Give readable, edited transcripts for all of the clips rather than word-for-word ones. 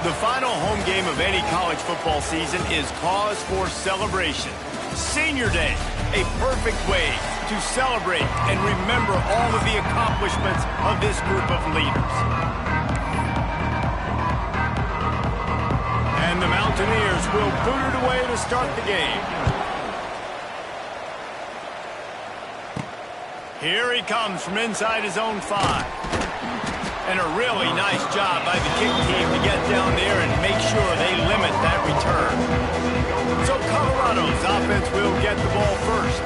The final home game of any college football season is cause for celebration. Senior Day, a perfect way to celebrate and remember all of the accomplishments of this group of leaders. And the Mountaineers will boot it away to start the game. Here he comes from inside his own 5. And a really nice job by the kick team to get down there and make sure they limit that return. So Colorado's offense will get the ball first.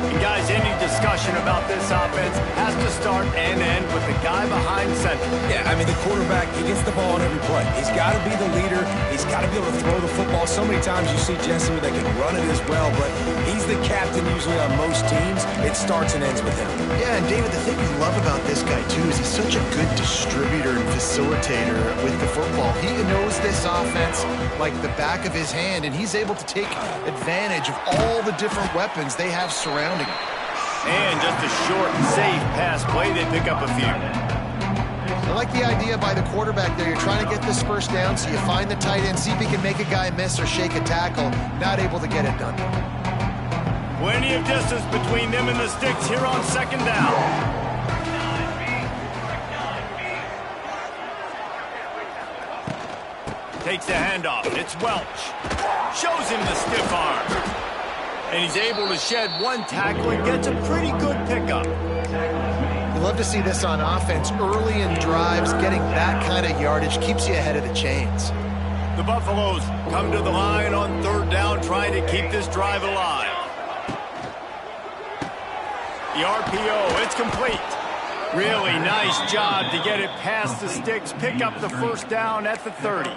And guys, any discussion about this offense has to start and end with the guy behind center. Yeah, I mean, the quarterback, he gets the ball on every play. He's got to be the leader. He's got to be able to throw the football. So many times you see Jesse where they can run it as well, but he's the captain usually on most teams. It starts and ends with him. Yeah, and David, the thing we love about this guy, too, is he's such a good distributor and facilitator with the football. He knows this offense like the back of his hand, and he's able to take advantage of all the different weapons they have surrounding him. And just a short, safe pass play, they pick up a few. I like the idea by the quarterback there. You're trying to get this first down, so you find the tight end, see if he can make a guy miss or shake a tackle. Not able to get it done. Plenty of distance between them and the sticks here on second down. Takes the handoff. It's Welch. Shows him the stiff arm. And he's able to shed one tackle and gets a pretty good pickup. You love to see this on offense. Early in drives, getting that kind of yardage keeps you ahead of the chains. The Buffaloes come to the line on third down, trying to keep this drive alive. The RPO, it's complete. Really nice job to get it past the sticks, pick up the first down at the 30.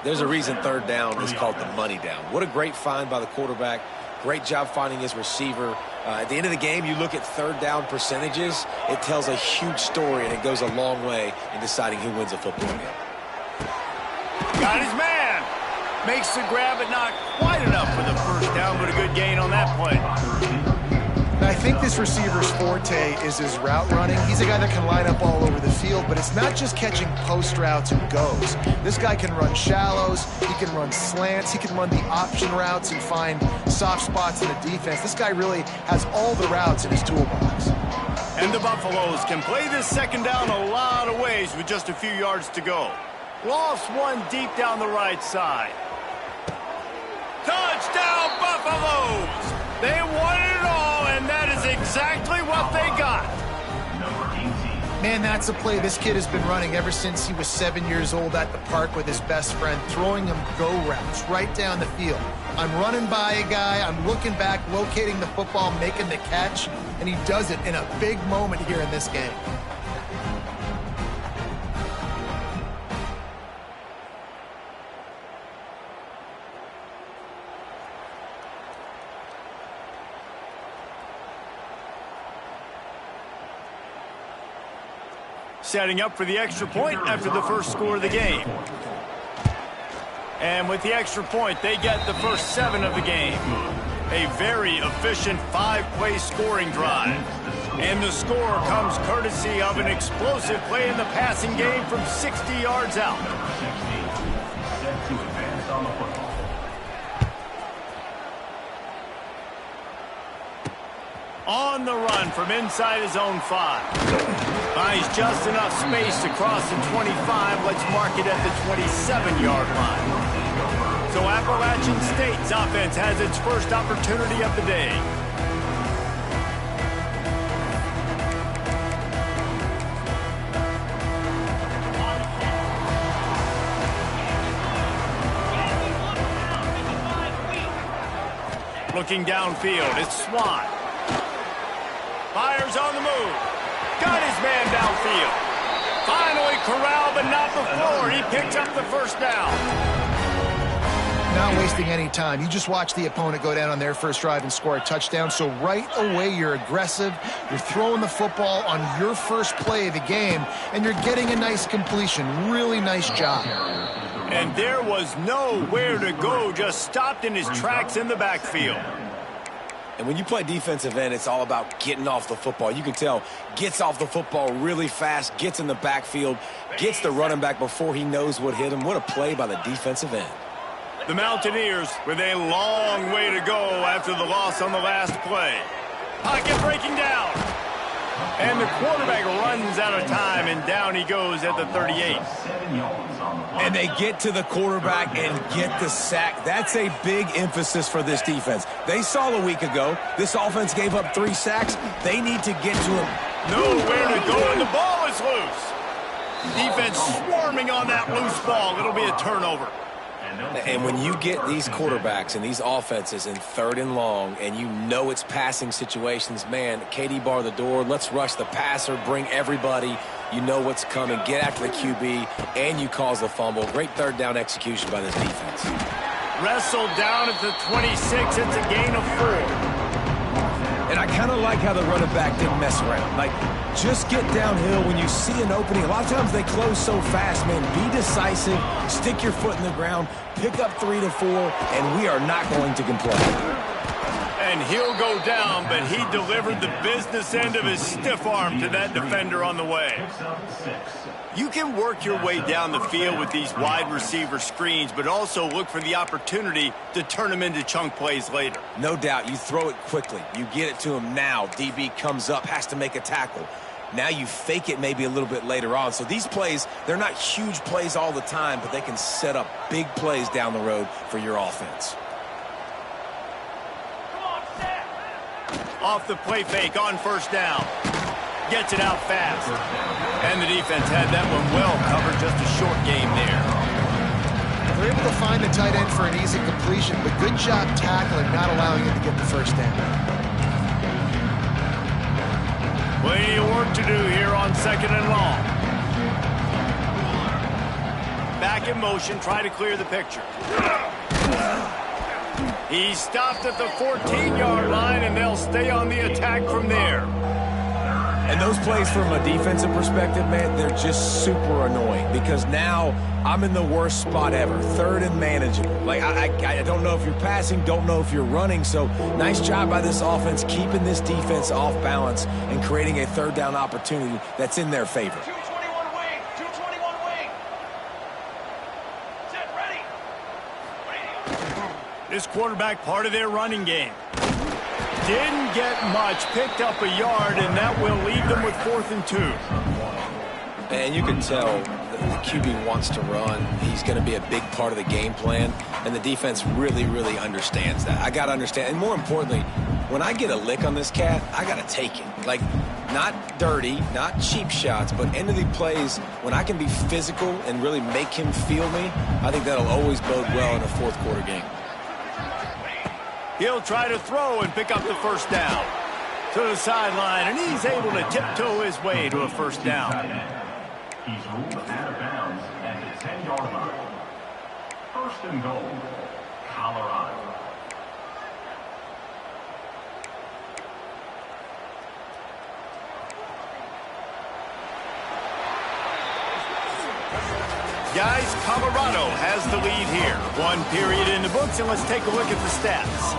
There's a reason third down is called the money down. What a great find by the quarterback. Great job finding his receiver. At the end of the game, you look at third down percentages. It tells a huge story, and it goes a long way in deciding who wins a football game. Got his man. Makes the grab, but not quite enough for the first down, but a good gain on that play. I think this receiver's forte is his route running. He's a guy that can line up all over the field, but it's not just catching post routes and goes. This guy can run shallows, he can run slants, he can run the option routes and find soft spots in the defense. This guy really has all the routes in his toolbox. And the Buffaloes can play this second down a lot of ways with just a few yards to go. Lost one deep down the right side. Touchdown, Buffaloes! They won it all, and that is exactly what they got. Man, that's a play this kid has been running ever since he was 7 years old at the park with his best friend, throwing him go routes right down the field. I'm running by a guy, I'm looking back, locating the football, making the catch, and he does it in a big moment here in this game. Setting up for the extra point after the first score of the game. And with the extra point, they get the first 7 of the game. A very efficient 5-play scoring drive. And the score comes courtesy of an explosive play in the passing game from 60 yards out. On the run from inside his own 5. Finds just enough space to cross the 25. Let's mark it at the 27-yard line. So Appalachian State's offense has its first opportunity of the day. Looking downfield, it's Swan. Fires on the move. Got his man downfield. Finally corralled, but not before. He picks up the first down. Not wasting any time. You just watch the opponent go down on their first drive and score a touchdown. So right away, you're aggressive. You're throwing the football on your first play of the game, and you're getting a nice completion. Really nice job. And there was nowhere to go. Just stopped in his tracks in the backfield. And when you play defensive end, it's all about getting off the football. You can tell, gets off the football really fast, gets in the backfield, gets the running back before he knows what hit him. What a play by the defensive end. The Mountaineers with a long way to go after the loss on the last play. Pocket breaking down. And the quarterback runs out of time, and down he goes at the 38. And they get to the quarterback and get the sack. That's a big emphasis for this defense. They saw a week ago, this offense gave up 3 sacks. They need to get to him. Nowhere to go, and the ball is loose. Defense swarming on that loose ball. It'll be a turnover. And when you get these quarterbacks and these offenses in 3rd and long, and you know it's passing situations, man, KD bar the door, let's rush the passer, bring everybody. You know what's coming, get after the QB, and you cause the fumble. Great 3rd down execution by this defense. Wrestled down at the 26. It's a gain of 4. And I kind of like how the running back didn't mess around. Like, just get downhill when you see an opening. A lot of times they close so fast, man. Be decisive, stick your foot in the ground, pick up 3 to 4, and we are not going to complain. And he'll go down, but he delivered the business end of his stiff arm to that defender on the way. You can work your way down the field with these wide receiver screens, but also look for the opportunity to turn them into chunk plays later. No doubt. You throw it quickly. You get it to him now. DB comes up, has to make a tackle. Now you fake it maybe a little bit later on. So these plays, they're not huge plays all the time, but they can set up big plays down the road for your offense. Off the play fake on 1st down. Gets it out fast. And the defense had that one well covered. Just a short game there. They're able to find the tight end for an easy completion, but good job tackling, not allowing him to get the 1st down. Plenty of work to do here on 2nd and long. Back in motion, try to clear the picture. He stopped at the 14-yard line, and they'll stay on the attack from there. And those plays from a defensive perspective, man, they're just super annoying because now I'm in the worst spot ever, 3rd and manageable. Like, I don't know if you're passing, don't know if you're running, so nice job by this offense keeping this defense off balance and creating a 3rd down opportunity that's in their favor. 221 wing, 221 wing. Set, ready. This quarterback part of their running game. Didn't get much, picked up a yard, and that will leave them with 4th and 2. And you can tell the QB wants to run. He's going to be a big part of the game plan, and the defense really, really understands that. I got to understand, and more importantly, when I get a lick on this cat, I got to take it. Like, not dirty, not cheap shots, but end of the plays, when I can be physical and really make him feel me, I think that'll always bode well in a 4th quarter game. He'll try to throw and pick up the 1st down. To the sideline, and he's able to tiptoe his way to a 1st down. He's ruled out of bounds at the 10-yard line. 1st and goal, Colorado. Guys, Colorado has the lead here. 1 period in the books, and let's take a look at the stats.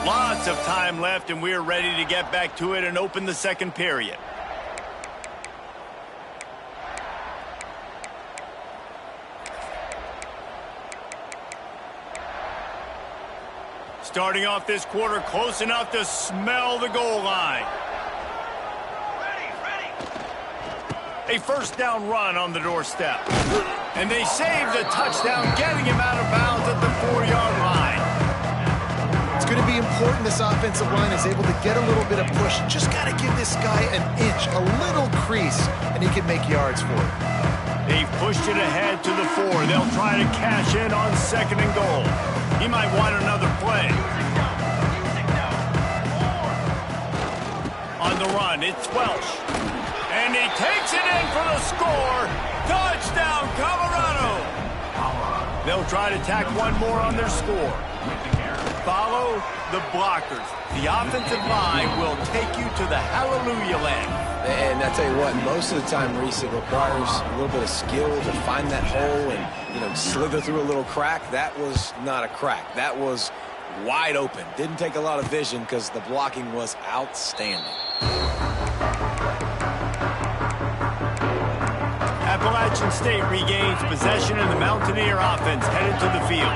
Lots of time left, and we're ready to get back to it and open the 2nd period. Starting off this quarter close enough to smell the goal line. Ready. A 1st down run on the doorstep. And they save the touchdown, getting him out of bounds at the 4-yard line. It's going to be important this offensive line is able to get a little bit of push. Just got to give this guy an inch, a little crease, and he can make yards for it. They've pushed it ahead to the 4. They'll try to cash in on 2nd and goal. He might want another play. On the run, it's Welsh. And he takes it in for the score. Touchdown, Colorado. They'll try to tack one more on their score. Follow the blockers. The offensive line will take you to the hallelujah land. And I tell you what, most of the time, Reese, it requires a little bit of skill to find that hole and, you know, slither through a little crack. That was not a crack. That was wide open. Didn't take a lot of vision because the blocking was outstanding. Appalachian State regains possession and the Mountaineer offense headed to the field.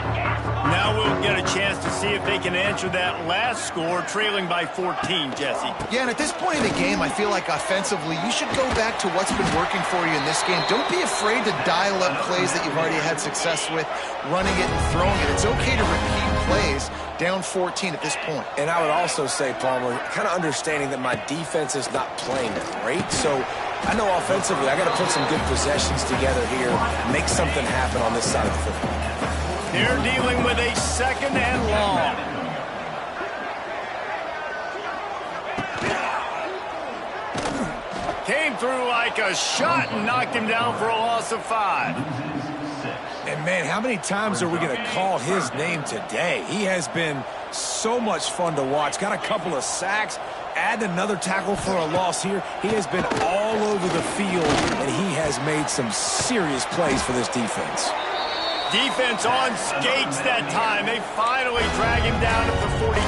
Now we'll get a chance to see if they can answer that last score, trailing by 14, Jesse. Yeah, and at this point in the game, I feel like offensively, you should go back to what's been working for you in this game. Don't be afraid to dial up plays that you've already had success with, running it and throwing it. It's okay to repeat plays down 14 at this point. And I would also say, Palmer, kind of understanding that my defense is not playing great, so I know offensively I got to put some good possessions together here, make something happen on this side of the football. They're dealing with a second and long. Came through like a shot and knocked him down for a loss of 5. And, man, how many times are we going to call his name today? He has been so much fun to watch. Got a couple of sacks. Add another tackle for a loss here. He has been all over the field, and he has made some serious plays for this defense. Defense on skates that time. They finally drag him down at the 42.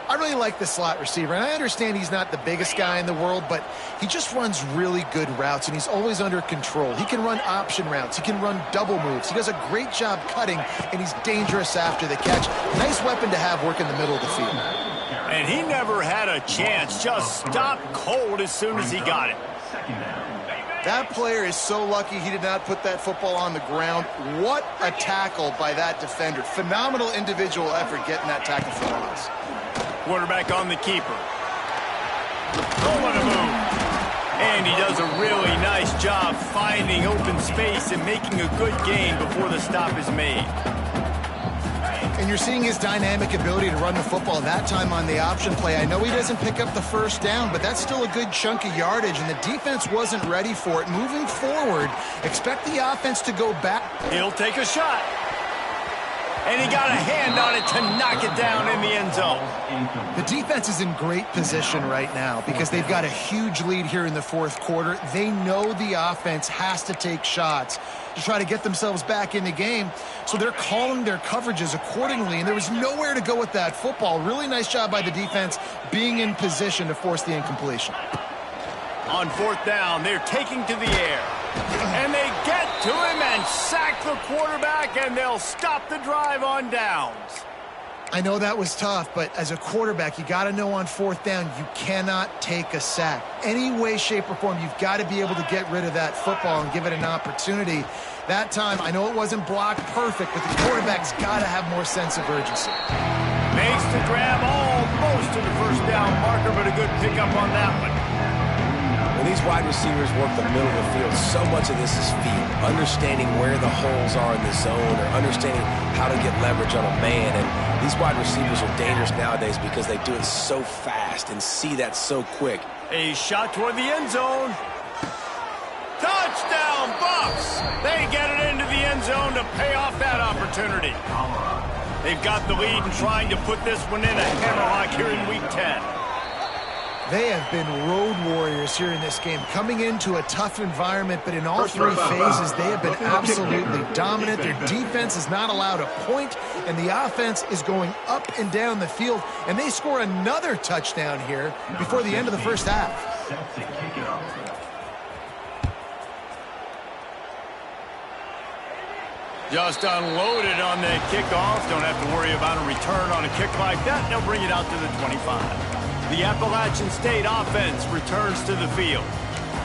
I really like the slot receiver, and I understand he's not the biggest guy in the world, but he just runs really good routes, and he's always under control. He can run option routes. He can run double moves. He does a great job cutting, and he's dangerous after the catch. Nice weapon to have working the middle of the field. And he never had a chance. Just stopped cold as soon as he got it. That player is so lucky he did not put that football on the ground. What a tackle by that defender. Phenomenal individual effort getting that tackle for loss. Quarterback on the keeper. Oh, what a move. And he does a really nice job finding open space and making a good gain before the stop is made. And you're seeing his dynamic ability to run the football that time on the option play. I know he doesn't pick up the first down, but that's still a good chunk of yardage, and the defense wasn't ready for it. Moving forward, expect the offense to go back. He'll take a shot. And he got a hand on it to knock it down in the end zone. The defense is in great position right now because they've got a huge lead here in the fourth quarter. They know the offense has to take shots to try to get themselves back in the game, so they're calling their coverages accordingly, and there was nowhere to go with that football. Really nice job by the defense being in position to force the incompletion. On fourth down, they're taking to the air. And they get to him and sack the quarterback, and they'll stop the drive on downs. I know that was tough, but as a quarterback, you got to know on fourth down, you cannot take a sack. Any way, shape, or form, you've got to be able to get rid of that football and give it an opportunity. That time, I know it wasn't blocked perfect, but the quarterback's got to have more sense of urgency. Makes the grab almost to the first down marker, but a good pickup on that one. When these wide receivers work the middle of the field, so much of this is feel. Understanding where the holes are in the zone or understanding how to get leverage on a man. And these wide receivers are dangerous nowadays because they do it so fast and see that so quick. A shot toward the end zone. Touchdown, Bucks! They get it into the end zone to pay off that opportunity. They've got the lead and trying to put this one in a hammerlock here in Week 10. They have been road warriors here in this game, coming into a tough environment, but in all three phases, they have been absolutely dominant. Their defense is not allowed a point, and the offense is going up and down the field, and they score another touchdown here before the end of the first half. Just unloaded on the kickoff. Don't have to worry about a return on a kick like that. They'll bring it out to the 25. The Appalachian State offense returns to the field.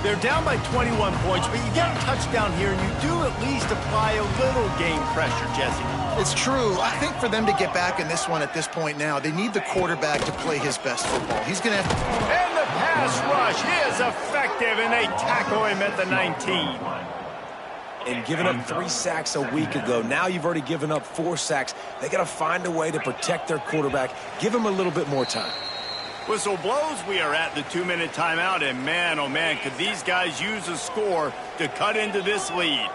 They're down by 21 points, but you get a touchdown here, and you do at least apply a little game pressure, Jesse. It's true. I think for them to get back in this one at this point now, they need the quarterback to play his best football. He's going to have to... And the pass rush is effective, and they tackle him at the 19. And giving up 3 sacks a week ago, now you've already given up 4 sacks. They got to find a way to protect their quarterback. Give him a little bit more time. Whistle blows, we are at the 2-minute timeout, and man, oh man, could these guys use a score to cut into this lead.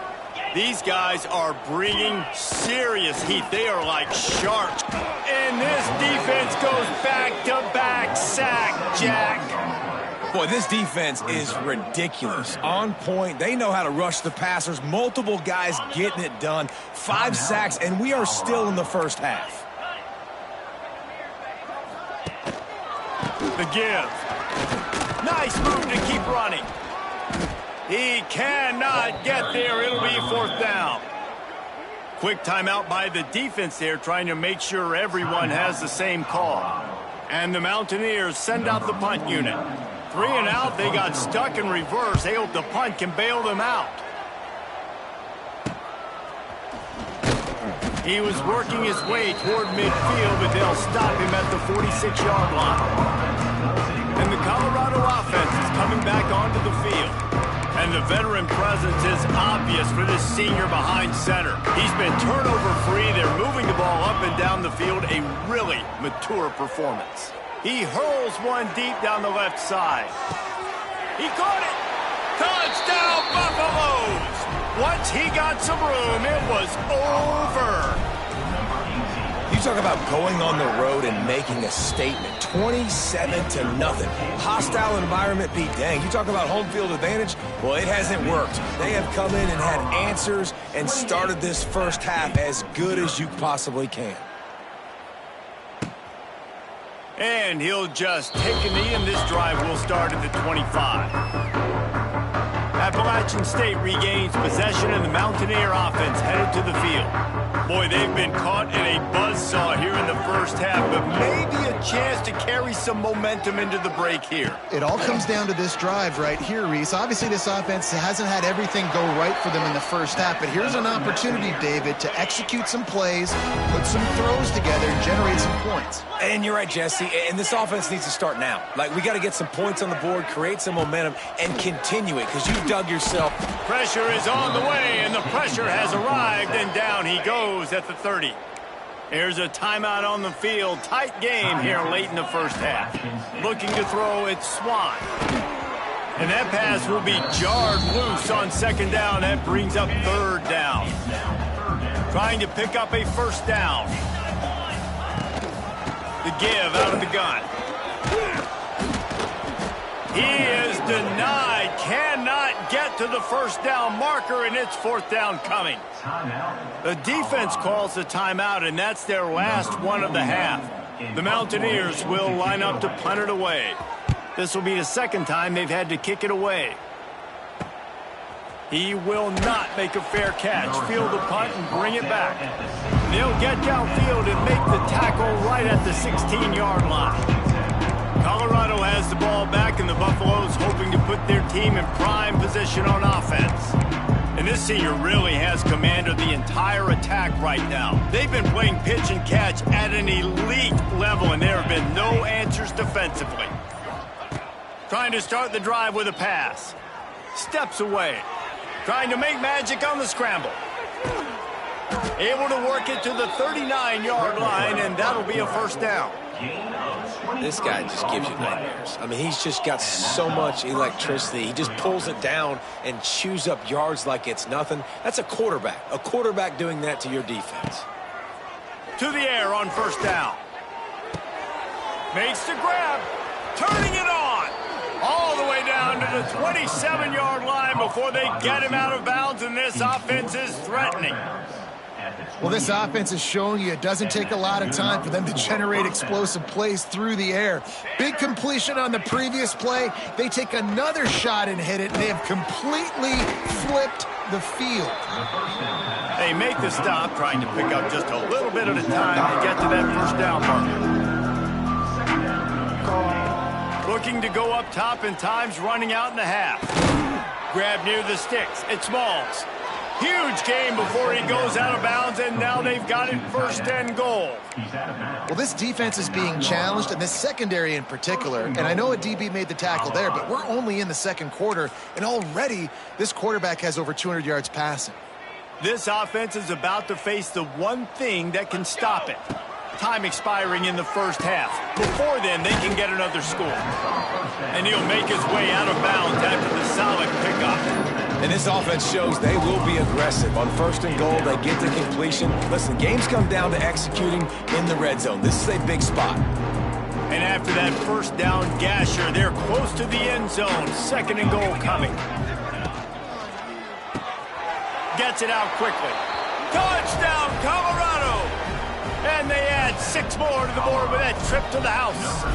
These guys are bringing serious heat. They are like sharks. And this defense goes back-to-back sack, Jack. Boy, this defense is ridiculous. On point. They know how to rush the passers. Multiple guys getting it done. 5 sacks, and we are still in the first half. The give. Nice move to keep running. He cannot get there. It'll be 4th down. Quick timeout by the defense there, trying to make sure everyone has the same call. And the Mountaineers send out the punt unit. 3 and out, they got stuck in reverse. They hope the punt can bail them out. He was working his way toward midfield, but they'll stop him at the 46-yard line. And the Colorado offense is coming back onto the field. And the veteran presence is obvious for this senior behind center. He's been turnover-free. They're moving the ball up and down the field. A really mature performance. He hurls one deep down the left side. He caught it. Touchdown, Buffaloes! Once he got some room, it was over. You talk about going on the road and making a statement. 27-0. Hostile environment be dang. You talk about home field advantage? Well, it hasn't worked. They have come in and had answers and started this first half as good as you possibly can. And he'll just take a knee, and this drive will start at the 25. Appalachian State regains possession, and the Mountaineer offense headed to the field. Boy, they've been caught in a buzzsaw here in the first half, but maybe a chance to carry some momentum into the break here. It all comes down to this drive right here, Reese. Obviously, this offense hasn't had everything go right for them in the first half, but here's an opportunity, David, to execute some plays, put some throws together, and generate some points. And you're right, Jesse, and this offense needs to start now. Like, we got to get some points on the board, create some momentum, and continue it, because you dug yourself. Pressure is on the way, and the pressure has arrived, and down he goes at the 30. Here's a timeout on the field. Tight game here late in the first half. Looking to throw, it's Swan. And that pass will be jarred loose on 2nd down. That brings up 3rd down. Trying to pick up a 1st down. The give out of the gun. He is denied. Cannot get to the 1st down marker, and it's 4th down coming. The defense calls the timeout, and that's their last one of the half. The Mountaineers will line up to punt it away. This will be the 2nd time they've had to kick it away. He will not make a fair catch. Field the punt and bring it back. They'll get downfield and make the tackle right at the 16-yard line. Colorado has the ball back, and the Buffaloes hoping to put their team in prime position on offense. And this senior really has command of the entire attack right now. They've been playing pitch and catch at an elite level, and there have been no answers defensively. Trying to start the drive with a pass. Steps away. Trying to make magic on the scramble. Able to work it to the 39-yard line, and that'll be a 1st down. This guy just gives you nightmares. I mean, he's just got so much electricity. He just pulls it down and chews up yards like it's nothing. That's a quarterback. A quarterback doing that to your defense. To the air on 1st down. Makes the grab. Turning it on. All the way down to the 27-yard line before they get him out of bounds, and this offense is threatening. Well, this offense is showing you it doesn't take a lot of time for them to generate explosive plays through the air. Big completion on the previous play. They take another shot and hit it, and they have completely flipped the field. They make the stop, trying to pick up just a little bit at a time to get to that 1st down marker. Looking to go up top, and time's running out in the half. Grab near the sticks. It's Smalls. Huge game before he goes out of bounds, and now they've got it 1st and goal. Well, this defense is being challenged, and this secondary in particular. And I know a DB made the tackle there, but we're only in the 2nd quarter, and already this quarterback has over 200 yards passing. This offense is about to face the one thing that can stop it. Time expiring in the first half. Before then, they can get another score. And he'll make his way out of bounds after the solid pickup. And this offense shows they will be aggressive. On 1st and goal, they get the completion. Listen, games come down to executing in the red zone. This is a big spot. And after that first down gasher, they're close to the end zone. 2nd and goal coming. Gets it out quickly. Touchdown, Colorado! And they add 6 more to the board with that trip to the house.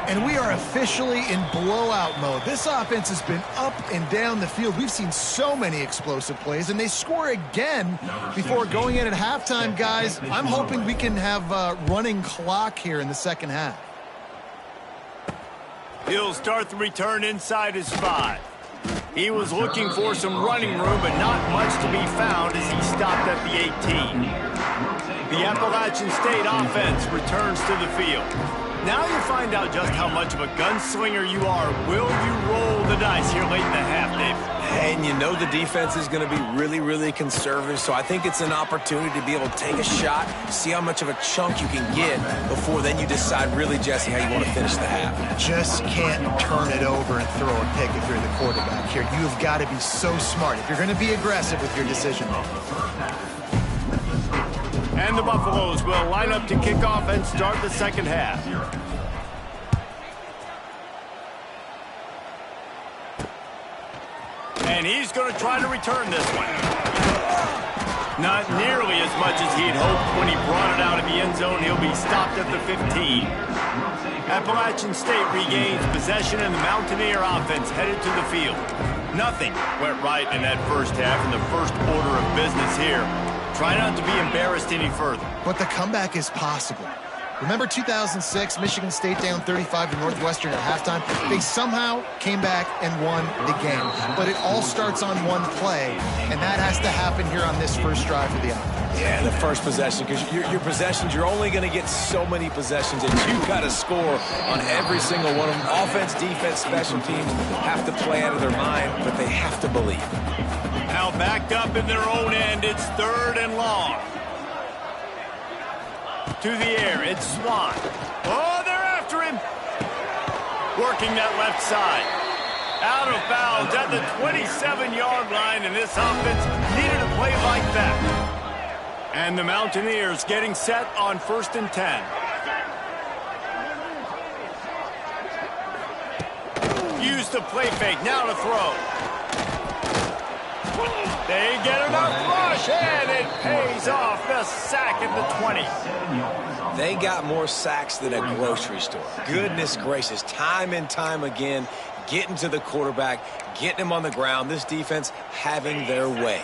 And we are officially in blowout mode. This offense has been up and down the field. We've seen so many explosive plays, and they score again before going in at halftime, guys. I'm hoping we can have a running clock here in the second half. He'll start the return inside his 5. He was looking for some running room, but not much to be found as he stopped at the 18. The Appalachian State offense returns to the field. Now you find out just how much of a gunslinger you are. Will you roll the dice here late in the half, Dave? And you know the defense is going to be really, really conservative, so I think it's an opportunity to be able to take a shot, see how much of a chunk you can get before then you decide really, Jesse, how you want to finish the half. Just can't turn it over and throw a pick if you're the quarterback here. You've got to be so smart if you're going to be aggressive with your decision. And the Buffaloes will line up to kick off and start the second half. And he's going to try to return this one. Not nearly as much as he'd hoped when he brought it out of the end zone. He'll be stopped at the 15. Appalachian State regains possession, and the Mountaineer offense headed to the field. Nothing went right in that first half in the first order of business here. Try not to be embarrassed any further. But the comeback is possible. Remember 2006, Michigan State down 35 to Northwestern at halftime? They somehow came back and won the game. But it all starts on one play, and that has to happen here on this first drive for the offense. Yeah, the first possession, because your possessions, you're only going to get so many possessions, and you've got to score on every single one of them. Offense, defense, special teams have to play out of their mind, but they have to believe. Now backed up in their own end, it's 3rd and long. To the air, it's Swan. Oh, they're after him. Working that left side. Out of bounds at the 27-yard line, and this offense needed a play like that. And the Mountaineers getting set on 1st and 10. Use the play fake, now to throw. They get enough rush, and it pays off. The sack at the 20. They got more sacks than a grocery store. Goodness gracious, time and time again, getting to the quarterback, getting him on the ground. This defense having their way.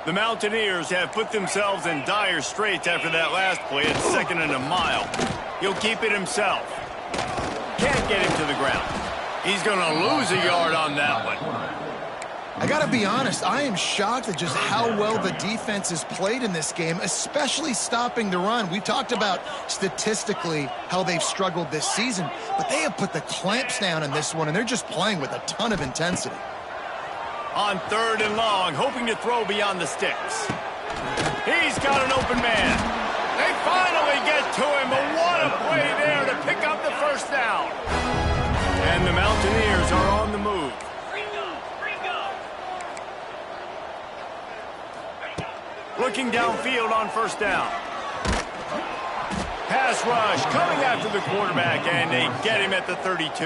The Mountaineers have put themselves in dire straits after that last play at 2nd and a mile. He'll keep it himself. Can't get him to the ground. He's going to lose a yard on that one. I got to be honest, I am shocked at just how well the defense has played in this game, especially stopping the run. We talked about statistically how they've struggled this season, but they have put the clamps down in this one, and they're just playing with a ton of intensity. On 3rd and long, hoping to throw beyond the sticks. He's got an open man. They finally get to him, but what a play there to pick up the first down. And the Mountaineers are on the move. Looking downfield on 1st down. Pass rush coming after the quarterback, and they get him at the 32.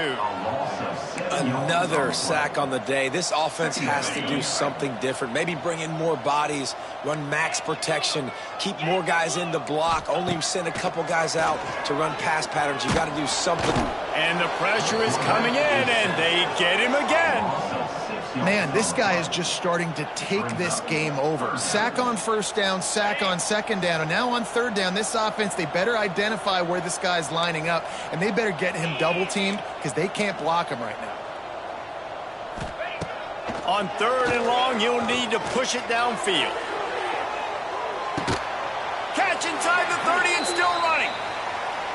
Another sack on the day. This offense has to do something different. Maybe bring in more bodies, run max protection, keep more guys in the block, only send a couple guys out to run pass patterns. You got to do something. And the pressure is coming in, and they get him again. Man, this guy is just starting to take this game over. Sack on 1st down, sack on 2nd down, and now on 3rd down, this offense, they better identify where this guy's lining up, and they better get him double-teamed because they can't block him right now. On 3rd and long, you'll need to push it downfield. Catch inside the 30 and still running.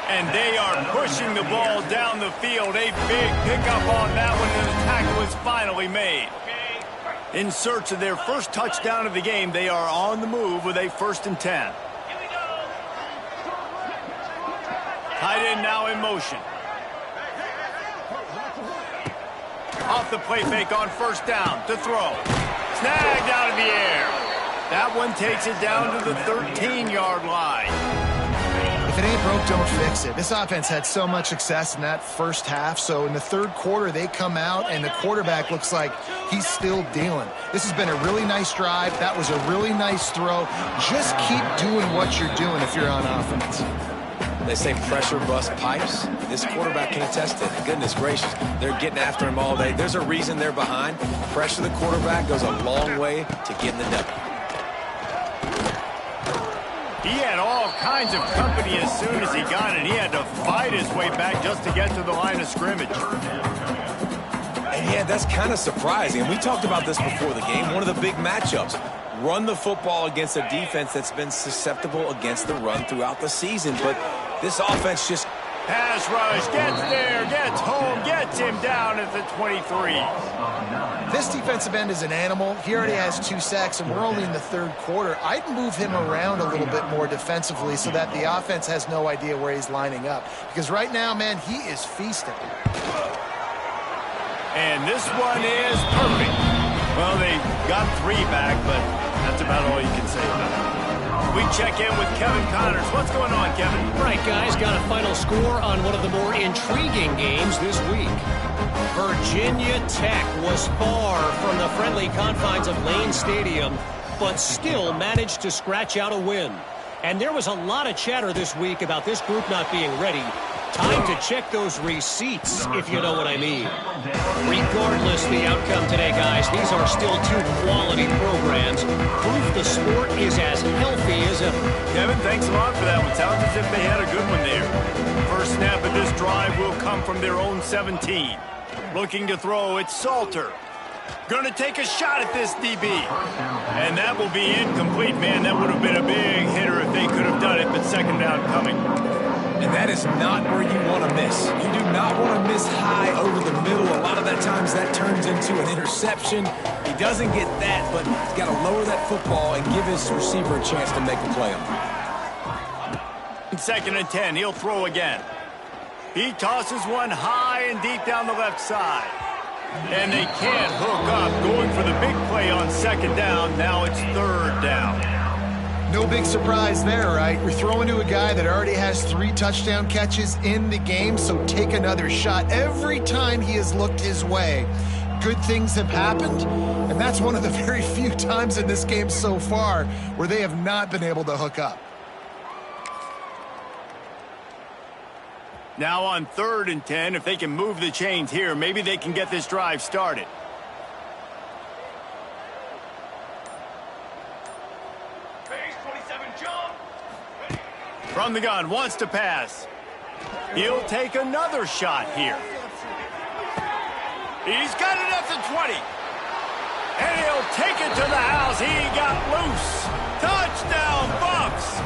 And they are pushing the ball down the field. A big pickup on that one, and the tackle is finally made. In search of their first touchdown of the game, they are on the move with a 1st and 10. Tight end now in motion. Off the play fake on 1st down to throw. Snagged out of the air. That one takes it down to the 13-yard line. If it ain't broke, don't fix it. This offense had so much success in that first half, so in the third quarter, they come out, and the quarterback looks like he's still dealing. This has been a really nice drive. That was a really nice throw. Just keep doing what you're doing if you're on offense. They say pressure busts pipes. This quarterback can attest to it. Goodness gracious, they're getting after him all day. There's a reason they're behind. Pressure the quarterback goes a long way to getting the W. He had all kinds of company as soon as he got it. He had to fight his way back just to get to the line of scrimmage. And yeah, that's kind of surprising. And we talked about this before the game. One of the big matchups. Run the football against a defense that's been susceptible against the run throughout the season. But this offense just... Pass rush, gets there, gets home, gets him down at the 23. This defensive end is an animal. He already has 2 sacks, and we're only in the third quarter. I'd move him around a little bit more defensively so that the offense has no idea where he's lining up. Because right now, man, he is feasting. And this one is perfect. Well, they got 3 back, but that's about all you can say about it. We check in with Kevin Connors. What's going on, Kevin? Right, guys, got a final score on one of the more intriguing games this week. Virginia Tech was far from the friendly confines of Lane Stadium, but still managed to scratch out a win. And there was a lot of chatter this week about this group not being ready. Time to check those receipts, if you know what I mean. Regardless the outcome today, guys, these are still 2 quality programs. Proof the sport is as healthy as ever. Kevin, thanks a lot for that one. Sounds as if they had a good one there. First snap of this drive will come from their own 17. Looking to throw, it's Salter. Gonna take a shot at this DB. And that will be incomplete. Man, that would have been a big hitter if they could have done it, but second down coming. And that is not where you want to miss. You do not want to miss high over the middle. A lot of that times that turns into an interception. He doesn't get that, but he's got to lower that football and give his receiver a chance to make a play on it. 2nd and 10, he'll throw again. He tosses one high and deep down the left side. And they can't hook up, going for the big play on 2nd down. Now it's 3rd down. No big surprise there, right? We're throwing to a guy that already has 3 touchdown catches in the game, so take another shot. Every time he has looked his way, good things have happened, and that's one of the very few times in this game so far where they have not been able to hook up. Now on 3rd and 10, if they can move the chains here, maybe they can get this drive started. From the gun, wants to pass. He'll take another shot here. He's got it at the 20. And he'll take it to the house. He got loose. Touchdown, Bucks.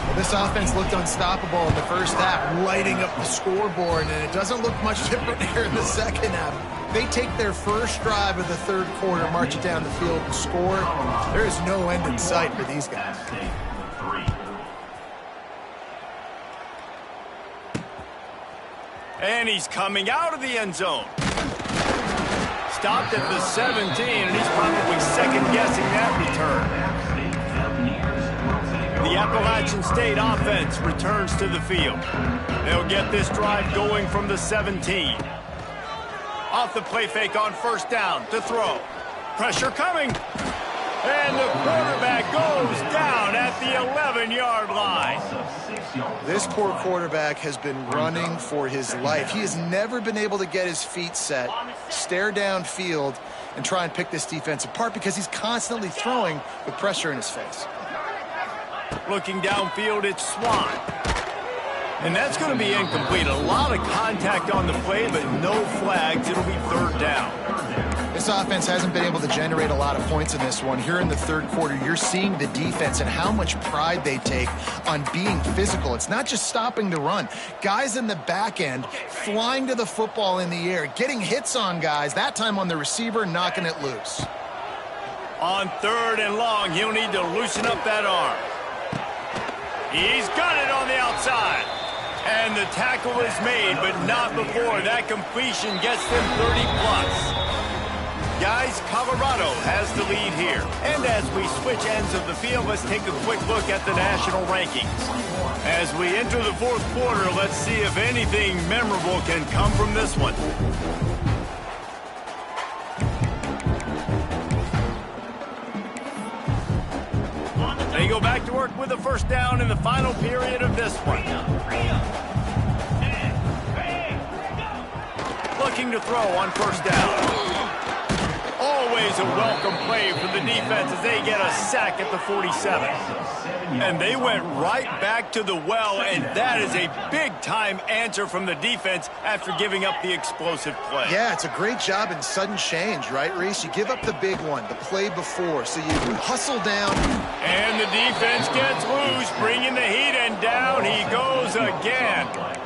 Well, this offense looked unstoppable in the first half, lighting up the scoreboard, and it doesn't look much different here in the second half. They take their first drive of the third quarter, march it down the field, and score. There is no end in sight for these guys. And he's coming out of the end zone. Stopped at the 17, and he's probably second-guessing that return. The Appalachian State offense returns to the field. They'll get this drive going from the 17. Off the play fake on 1st down to throw. Pressure coming. And the quarterback goes down at the 11-yard line. This poor quarterback has been running for his life. He has never been able to get his feet set, stare downfield, and try and pick this defense apart because he's constantly throwing with pressure in his face. Looking downfield, it's Swan. And that's going to be incomplete. A lot of contact on the play, but no flags. It'll be 3rd down. This offense hasn't been able to generate a lot of points in this one. Here in the third quarter, you're seeing the defense and how much pride they take on being physical. It's not just stopping the run. Guys in the back end flying to the football in the air, getting hits on guys, that time on the receiver, knocking it loose. On 3rd and long, he'll need to loosen up that arm. He's got it on the outside. And the tackle is made, but not before that completion gets them 30+. Guys, Colorado has the lead here. And as we switch ends of the field, let's take a quick look at the national rankings. As we enter the fourth quarter, let's see if anything memorable can come from this one. They go back to work with a first down in the final period of this one. Looking to throw on first down. Always a welcome play for the defense as they get a sack at the 47. And they went right back to the well, and that is a big-time answer from the defense after giving up the explosive play. Yeah, it's a great job in sudden change, right, Reese? You give up the big one, the play before, so you hustle down. And the defense gets loose, bringing the heat, and down he goes again.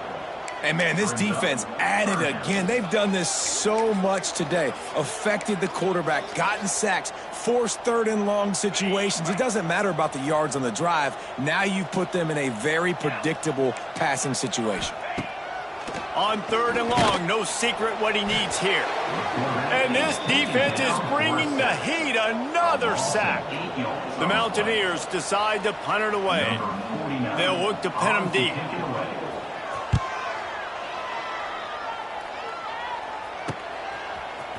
And, man, this defense added again. They've done this so much today. Affected the quarterback, gotten sacks, forced third and long situations. It doesn't matter about the yards on the drive. Now you put them in a very predictable passing situation. On third and long, no secret what he needs here. And this defense is bringing the heat. Another sack. The Mountaineers decide to punt it away. They'll look to pin him deep.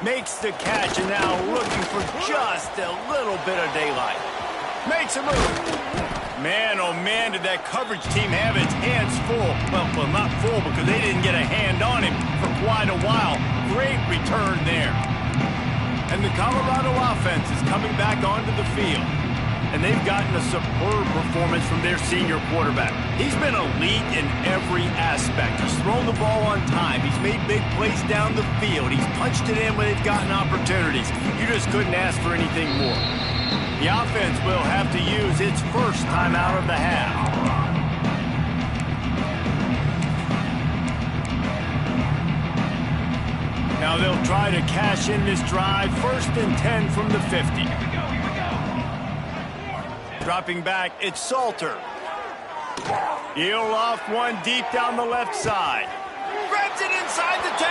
Makes the catch, and now looking for just a little bit of daylight. Makes a move. Man, oh man, did that coverage team have its hands full. Well, not full because they didn't get a hand on him for quite a while. Great return there. And the Colorado offense is coming back onto the field. And they've gotten a superb performance from their senior quarterback. He's been elite in every aspect. He's thrown the ball on time. He's made big plays down the field. He's punched it in when they've gotten opportunities. You just couldn't ask for anything more. The offense will have to use its first time out of the half. Now they'll try to cash in this drive. 1st and 10 from the 50. Dropping back, it's Salter. He'll loft one deep down the left side. Grabs it inside the 10.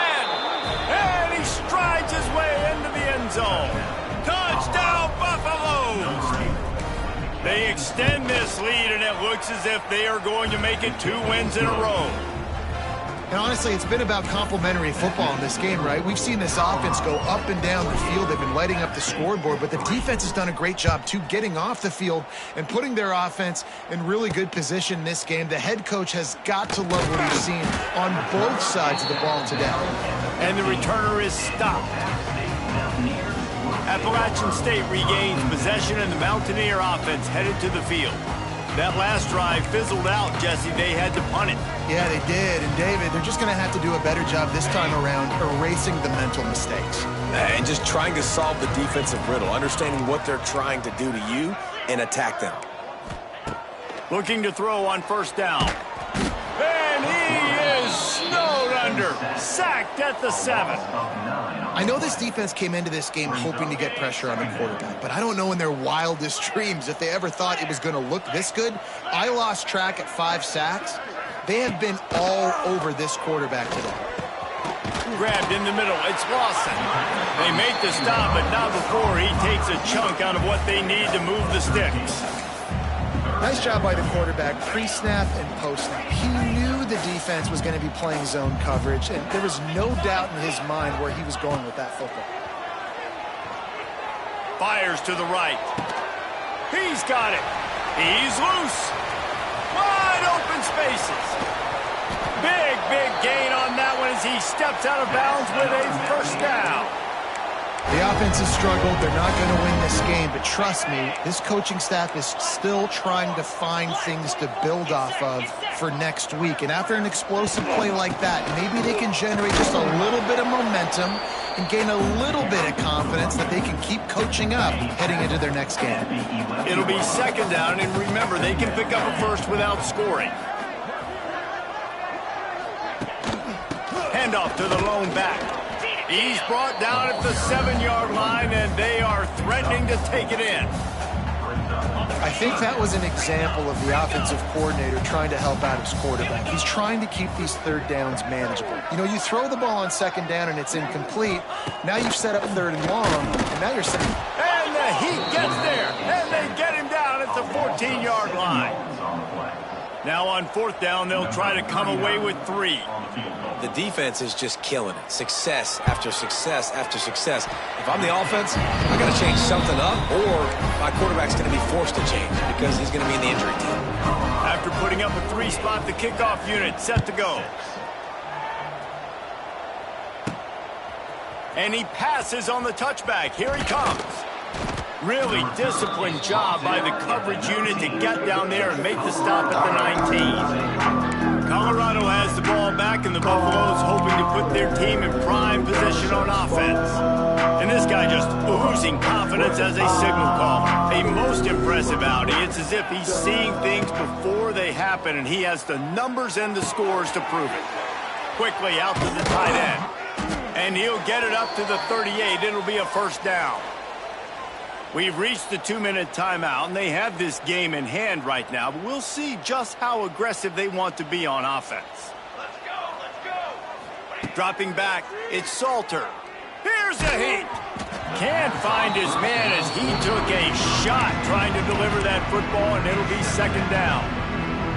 And he strides his way into the end zone. Touchdown, Buffaloes! They extend this lead, and it looks as if they are going to make it 2 wins in a row. And honestly, it's been about complementary football in this game, right? We've seen this offense go up and down the field. They've been lighting up the scoreboard, but the defense has done a great job, too, getting off the field and putting their offense in really good position in this game. The head coach has got to love what he's seen on both sides of the ball today. And the returner is stopped. Appalachian State regains possession, and the Mountaineer offense headed to the field. That last drive fizzled out, Jesse. They had to punt it. Yeah, they did. And, David, they're just going to have to do a better job this time around erasing the mental mistakes. And just trying to solve the defensive riddle, understanding what they're trying to do to you and attack them. Looking to throw on first down. And he is snowed under. Sacked at the 7. I know this defense came into this game hoping to get pressure on the quarterback, but I don't know in their wildest dreams if they ever thought it was going to look this good. I lost track at 5 sacks. They have been all over this quarterback today. Grabbed in the middle. It's Lawson. They make the stop, but not before he takes a chunk out of what they need to move the sticks. Nice job by the quarterback, pre-snap and post-snap. He knew the defense was going to be playing zone coverage, and there was no doubt in his mind where he was going with that football. Fires to the right. He's got it. He's loose. Wide open spaces. Big gain on that one as he steps out of bounds with a first down. The offense has struggled. They're not going to win this game, but trust me, this coaching staff is still trying to find things to build off of for next week. And after an explosive play like that, maybe they can generate just a little bit of momentum and gain a little bit of confidence that they can keep coaching up heading into their next game. It'll be second down, and remember, they can pick up a first without scoring. Handoff to the lone back. He's brought down at the 7-yard line, and they are threatening to take it in. I think that was an example of the offensive coordinator trying to help out his quarterback. He's trying to keep these third downs manageable. You know, you throw the ball on second down and it's incomplete. Now you've set up third and long, and now you're setting. And the Heat gets there, and they get him down at the 14-yard line. Now on 4th down, they'll try to come away with 3. The defense is just killing it. Success after success after success. If I'm the offense, I got to change something up, or my quarterback's going to be forced to change because he's going to be in the injury team. After putting up a 3-spot, the kickoff unit set to go. And he passes on the touchback. Here he comes. Really disciplined job by the coverage unit to get down there and make the stop at the 19. Colorado has the ball back, and the Buffaloes hoping to put their team in prime position on offense. And this guy just oozing confidence as a signal caller. A most impressive outing. It's as if he's seeing things before they happen, and he has the numbers and the scores to prove it. Quickly out to the tight end. And he'll get it up to the 38. It'll be a 1st down. We've reached the 2-minute timeout, and they have this game in hand right now, but we'll see just how aggressive they want to be on offense. Let's go! Dropping back, it's Salter. Here's a hit. Can't find his man as he took a shot trying to deliver that football, and it'll be 2nd down.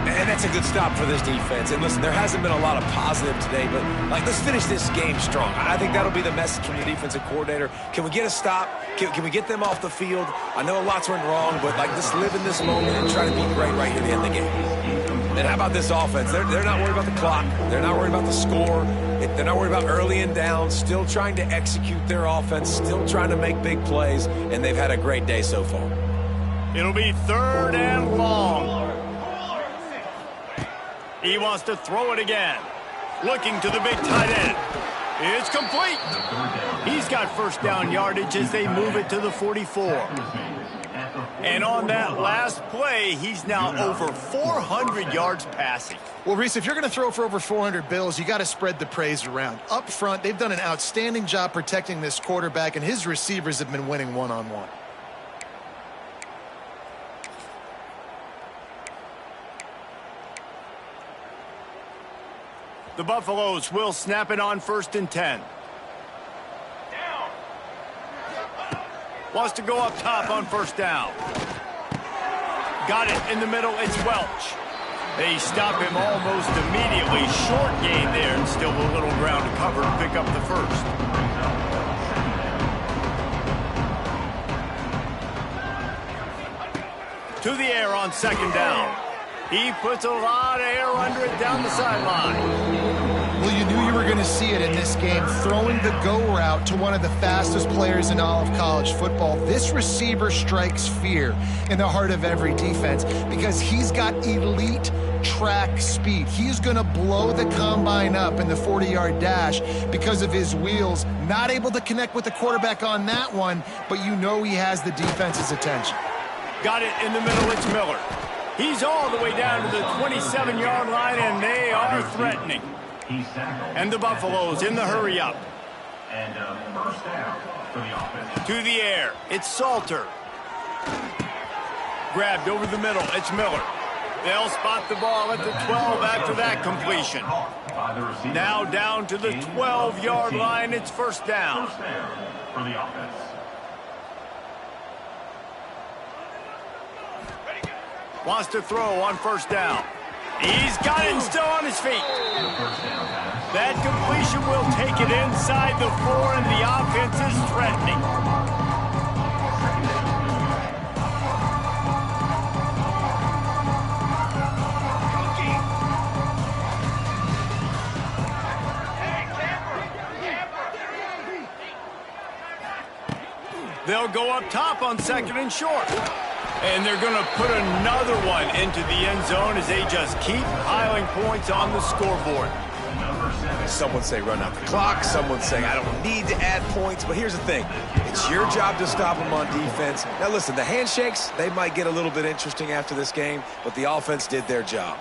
And that's a good stop for this defense. And listen, there hasn't been a lot of positive today, but let's finish this game strong. I think that'll be the message from the defensive coordinator. Can we get a stop? Can we get them off the field? I know lots went wrong, but just live in this moment and try to be great right here at the end of the game. And how about this offense? They're not worried about the clock. They're not worried about the score. They're not worried about early and down. Still trying to execute their offense. Still trying to make big plays. And they've had a great day so far. It'll be 3rd and long. He wants to throw it again. Looking to the big tight end. It's complete. He's got 1st down yardage as they move it to the 44. And on that last play, he's now over 400 yards passing. Well, Reese, if you're going to throw for over 400 bills, you got to spread the praise around. Up front, they've done an outstanding job protecting this quarterback, and his receivers have been winning one-on-one. The Buffaloes will snap it on 1st and 10. Wants to go up top on 1st down. Got it in the middle. It's Welch. They stop him almost immediately. Short gain there, and still a little ground to cover to pick up the 1st. To the air on 2nd down. He puts a lot of air under it down the sideline. Well, you knew you were going to see it in this game, throwing the go route to one of the fastest players in all of college football. This receiver strikes fear in the heart of every defense because he's got elite track speed. He's going to blow the combine up in the 40-yard dash because of his wheels. Not able to connect with the quarterback on that one, but you know he has the defense's attention. Got it in the middle. It's Miller. He's all the way down to the 27-yard line, and they are threatening. And the Buffaloes in the hurry-up. And 1st down for the offense. To the air. It's Salter. Grabbed over the middle. It's Miller. They'll spot the ball at the 12 after that completion. Now down to the 12-yard line. It's 1st down. 1st down for the offense. Wants to throw on 1st down. He's got it and still on his feet. That completion will take it inside the 4, and the offense is threatening. They'll go up top on 2nd and short. And they're going to put another one into the end zone as they just keep piling points on the scoreboard. Some would say run out the clock. Some would say I don't need to add points. But here's the thing. It's your job to stop them on defense. Now, listen, the handshakes, they might get a little bit interesting after this game, but the offense did their job.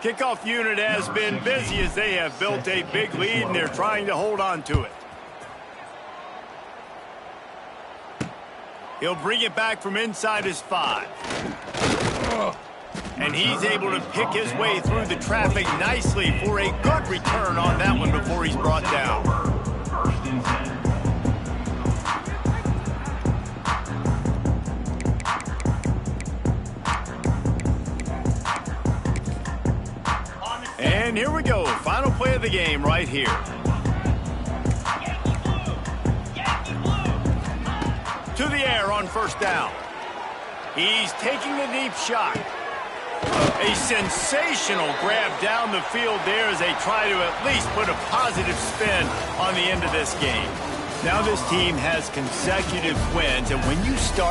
Kickoff unit has been busy as they have built a big lead, and they're trying to hold on to it. He'll bring it back from inside his 5. And he's able to pick his way through the traffic nicely for a good return on that one before he's brought down. 1st and 10. of the game right here. To the air on first down. He's taking a deep shot. A sensational grab down the field there as they try to at least put a positive spin on the end of this game. Now this team has consecutive wins, and when you start